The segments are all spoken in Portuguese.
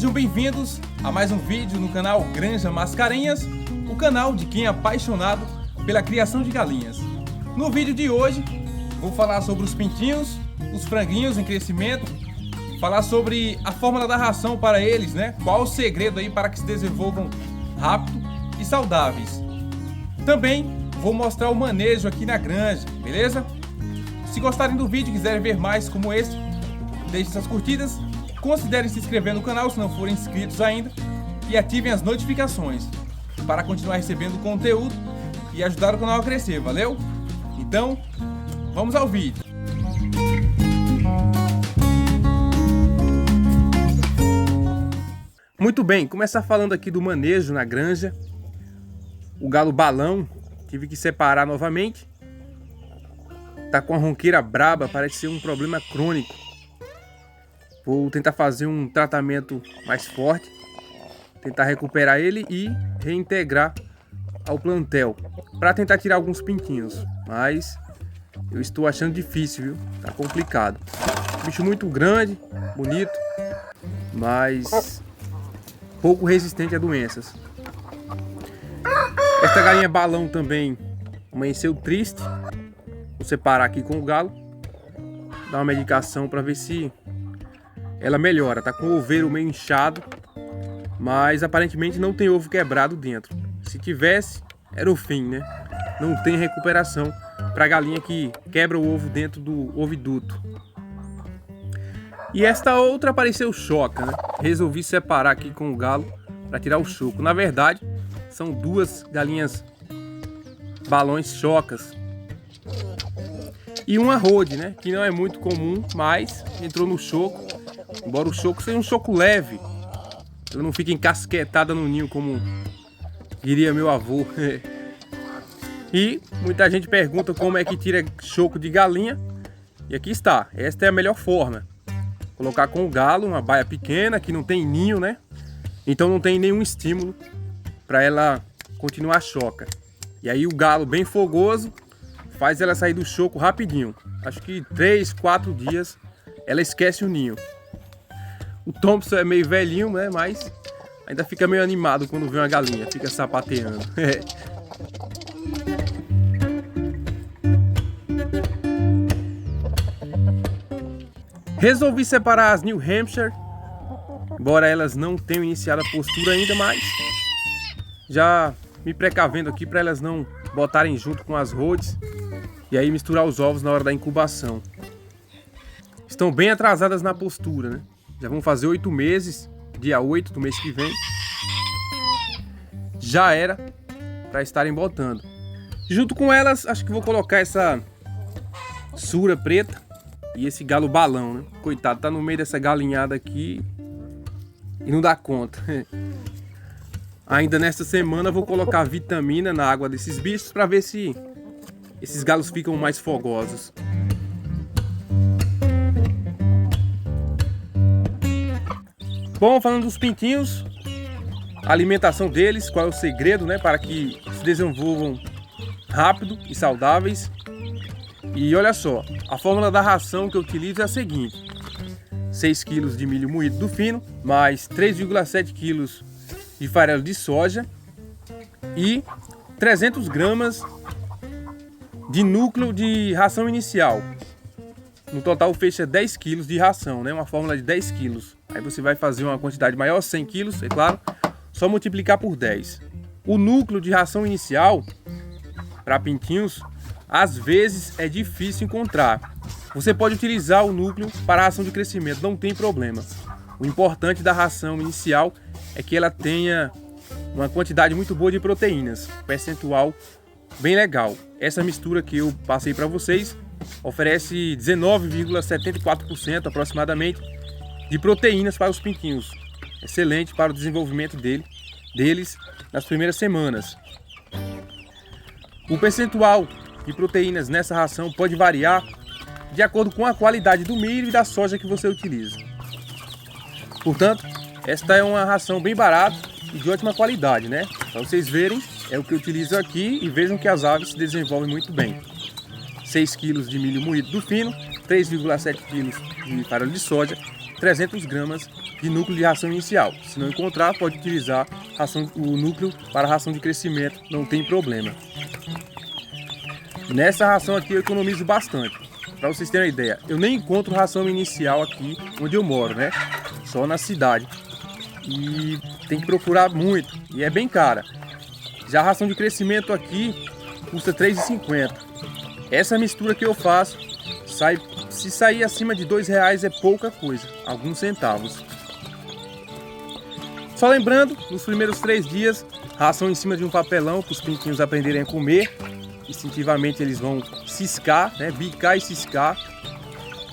Sejam bem-vindos a mais um vídeo no canal Granja Mascarenhas, o canal de quem é apaixonado pela criação de galinhas. No vídeo de hoje, vou falar sobre os pintinhos, os franguinhos em crescimento, falar sobre a fórmula da ração para eles, né? Qual o segredo aí para que se desenvolvam rápido e saudáveis. Também vou mostrar o manejo aqui na granja, beleza? Se gostarem do vídeo e quiserem ver mais como esse, deixem suas curtidas, considerem se inscrever no canal se não forem inscritos ainda e ativem as notificações para continuar recebendo conteúdo e ajudar o canal a crescer, valeu? Então, vamos ao vídeo. Muito bem, começar falando aqui do manejo na granja. O galo balão, tive que separar novamente. Tá com a ronqueira braba, parece ser um problema crônico. Vou tentar fazer um tratamento mais forte, tentar recuperar ele e reintegrar ao plantel, para tentar tirar alguns pintinhos, mas eu estou achando difícil, viu? Tá complicado. Bicho muito grande, bonito, mas pouco resistente a doenças. Esta galinha balão também amanheceu triste. Vou separar aqui com o galo, dar uma medicação para ver se ela melhora. Tá com o oveiro meio inchado, mas aparentemente não tem ovo quebrado dentro. Se tivesse, era o fim, né? Não tem recuperação para galinha que quebra o ovo dentro do oviduto. E esta outra apareceu choca, né? Resolvi separar aqui com o galo para tirar o choco. Na verdade, são duas galinhas balões chocas. E uma rode, né? Que não é muito comum, mas entrou no choco. Embora o choco seja um choco leve, ela não fica encasquetada no ninho como diria meu avô. E muita gente pergunta como é que tira choco de galinha. E aqui está, esta é a melhor forma. Colocar com o galo uma baia pequena que não tem ninho, né? Então não tem nenhum estímulo para ela continuar choca. E aí o galo bem fogoso faz ela sair do choco rapidinho. Acho que 3, 4 dias ela esquece o ninho. O Thompson é meio velhinho, né? Mas ainda fica meio animado quando vê uma galinha. Fica sapateando. Resolvi separar as New Hampshire. Embora elas não tenham iniciado a postura ainda, mas já me precavendo aqui para elas não botarem junto com as Rhodes e aí misturar os ovos na hora da incubação. Estão bem atrasadas na postura, né? Já vão fazer 8 meses, dia 8 do mês que vem. Já era para estarem botando. Junto com elas, acho que vou colocar essa sura preta e esse galo balão, né? Coitado, tá no meio dessa galinhada aqui e não dá conta. Ainda nesta semana vou colocar vitamina na água desses bichos para ver se esses galos ficam mais fogosos. Bom, falando dos pintinhos, a alimentação deles, qual é o segredo, né, para que se desenvolvam rápido e saudáveis. E olha só, a fórmula da ração que eu utilizo é a seguinte: 6 kg de milho moído do fino, mais 3,7 kg de farelo de soja e 300 gramas de núcleo de ração inicial. No total fecha 10 kg de ração, né? Uma fórmula de 10 kg. Aí você vai fazer uma quantidade maior, 100 kg, é claro, só multiplicar por 10. O núcleo de ração inicial para pintinhos, às vezes é difícil encontrar. Você pode utilizar o núcleo para a ração de crescimento, não tem problema. O importante da ração inicial é que ela tenha uma quantidade muito boa de proteínas, percentual bem legal. Essa mistura que eu passei para vocês oferece 19,74% aproximadamente de proteínas para os pintinhos. Excelente para o desenvolvimento deles nas primeiras semanas. O percentual de proteínas nessa ração pode variar de acordo com a qualidade do milho e da soja que você utiliza. Portanto, esta é uma ração bem barata e de ótima qualidade, né? Para vocês verem, é o que eu utilizo aqui e vejam que as aves se desenvolvem muito bem. 6 kg de milho moído do fino, 3,7 kg de farelo de soja 300 gramas de núcleo de ração inicial. Se não encontrar, pode utilizar o núcleo para ração de crescimento, não tem problema. Nessa ração aqui eu economizo bastante. Para vocês terem uma ideia, eu nem encontro ração inicial aqui onde eu moro, né? Só na cidade. E tem que procurar muito, e é bem cara. Já a ração de crescimento aqui custa R$ 3,50. Essa mistura que eu faço, se sair acima de R$ 2,00 é pouca coisa, alguns centavos. Só lembrando, nos primeiros 3 dias, ração em cima de um papelão para os pintinhos aprenderem a comer. Instintivamente eles vão ciscar, né? Bicar e ciscar.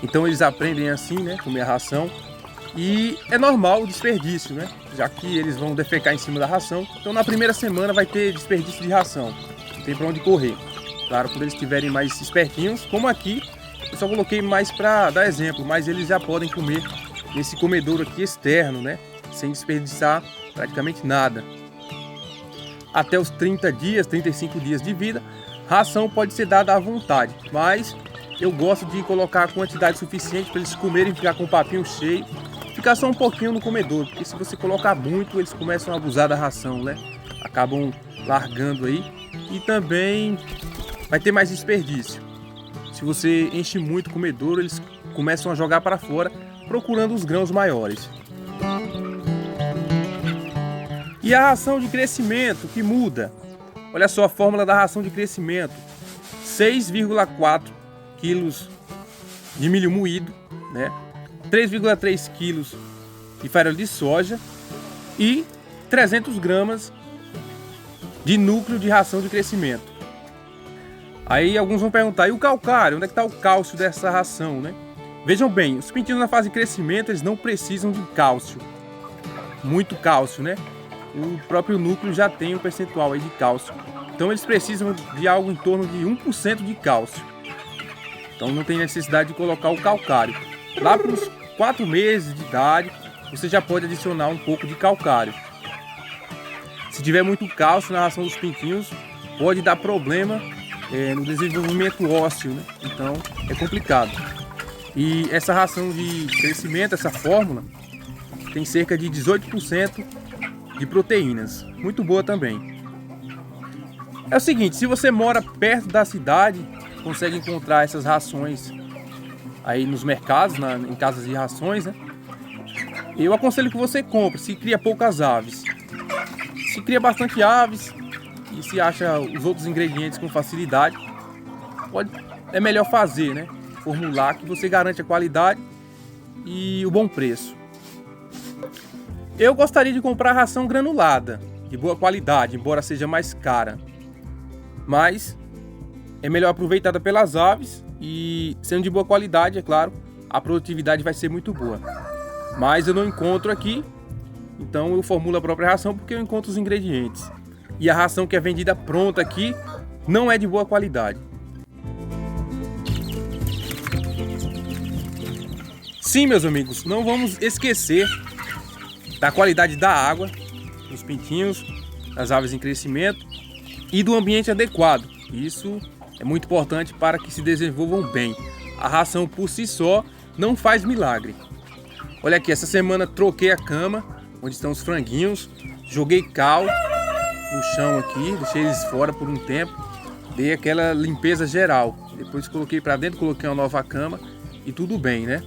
Então eles aprendem assim, né? Comer a ração. E é normal o desperdício, né? Já que eles vão defecar em cima da ração. Então na primeira semana vai ter desperdício de ração. Não tem para onde correr. Claro, quando eles estiverem mais espertinhos, como aqui, eu só coloquei mais para dar exemplo, mas eles já podem comer nesse comedouro aqui externo, né? Sem desperdiçar praticamente nada. Até os 30 dias, 35 dias de vida, ração pode ser dada à vontade, mas eu gosto de colocar a quantidade suficiente para eles comerem, ficar com o papinho cheio, ficar só um pouquinho no comedouro, porque se você colocar muito, eles começam a abusar da ração, né? Acabam largando aí e também vai ter mais desperdício. Se você enche muito o comedouro, eles começam a jogar para fora, procurando os grãos maiores. E a ração de crescimento que muda? Olha só a fórmula da ração de crescimento: 6,4 quilos de milho moído, né? 3,3 quilos de farelo de soja e 300 gramas de núcleo de ração de crescimento. Aí alguns vão perguntar, e o calcário? Onde é que está o cálcio dessa ração, né? Vejam bem, os pintinhos na fase de crescimento, eles não precisam de cálcio. Muito cálcio, né? O próprio núcleo já tem um percentual aí de cálcio. Então eles precisam de algo em torno de 1% de cálcio. Então não tem necessidade de colocar o calcário. Lá para os 4 meses de idade, você já pode adicionar um pouco de calcário. Se tiver muito cálcio na ração dos pintinhos, pode dar problema no desenvolvimento ósseo, né? Então é complicado. E essa ração de crescimento, essa fórmula, tem cerca de 18% de proteínas, muito boa também. É o seguinte, se você mora perto da cidade, consegue encontrar essas rações aí nos mercados, em casas de rações, né? Eu aconselho que você compre, se cria poucas aves. Se cria bastante aves e se acha os outros ingredientes com facilidade, é melhor fazer, né? Formular, que você garante a qualidade e o bom preço. Eu gostaria de comprar ração granulada, de boa qualidade, embora seja mais cara. Mas é melhor aproveitada pelas aves e, sendo de boa qualidade, é claro, a produtividade vai ser muito boa. Mas eu não encontro aqui, então eu formulo a própria ração porque eu encontro os ingredientes. E a ração que é vendida pronta aqui não é de boa qualidade. Sim, meus amigos, não vamos esquecer da qualidade da água dos pintinhos, das aves em crescimento e do ambiente adequado. Isso é muito importante para que se desenvolvam bem. A ração por si só não faz milagre. Olha aqui, essa semana troquei a cama onde estão os franguinhos, joguei cal no chão aqui, deixei eles fora por um tempo, dei aquela limpeza geral. Depois coloquei para dentro, coloquei uma nova cama e tudo bem, né?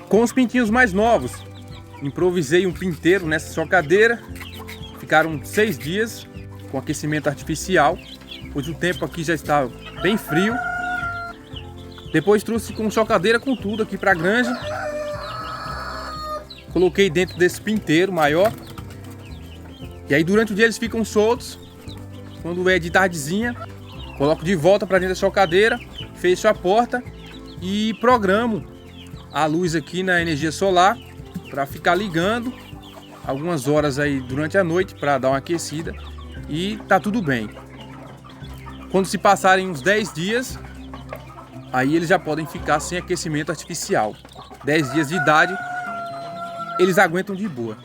Com os pintinhos mais novos, improvisei um pinteiro nessa chocadeira. Ficaram 6 dias com aquecimento artificial, pois o tempo aqui já está bem frio. Depois trouxe com chocadeira com tudo aqui para a granja. Coloquei dentro desse pinteiro maior. E aí durante o dia eles ficam soltos. Quando é de tardezinha, coloco de volta para dentro da chocadeira, fecho a porta e programo a luz aqui na energia solar para ficar ligando algumas horas aí durante a noite para dar uma aquecida e tá tudo bem. Quando se passarem uns 10 dias, aí eles já podem ficar sem aquecimento artificial. 10 dias de idade, eles aguentam de boa.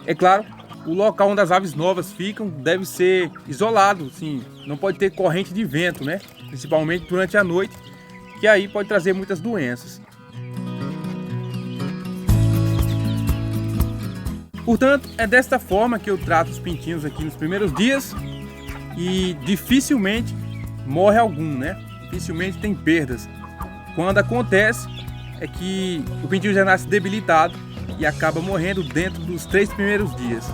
É claro o local onde as aves novas ficam deve ser isolado, assim, não pode ter corrente de vento, né? Principalmente durante a noite, que aí pode trazer muitas doenças. Portanto, é desta forma que eu trato os pintinhos aqui nos primeiros dias e dificilmente morre algum, né? Dificilmente tem perdas. Quando acontece é que o pintinho já nasce debilitado e acaba morrendo dentro dos 3 primeiros dias.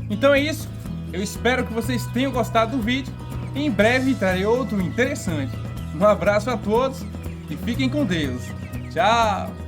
Então é isso, eu espero que vocês tenham gostado do vídeo. Em breve trarei outro interessante. Um abraço a todos e fiquem com Deus. Tchau!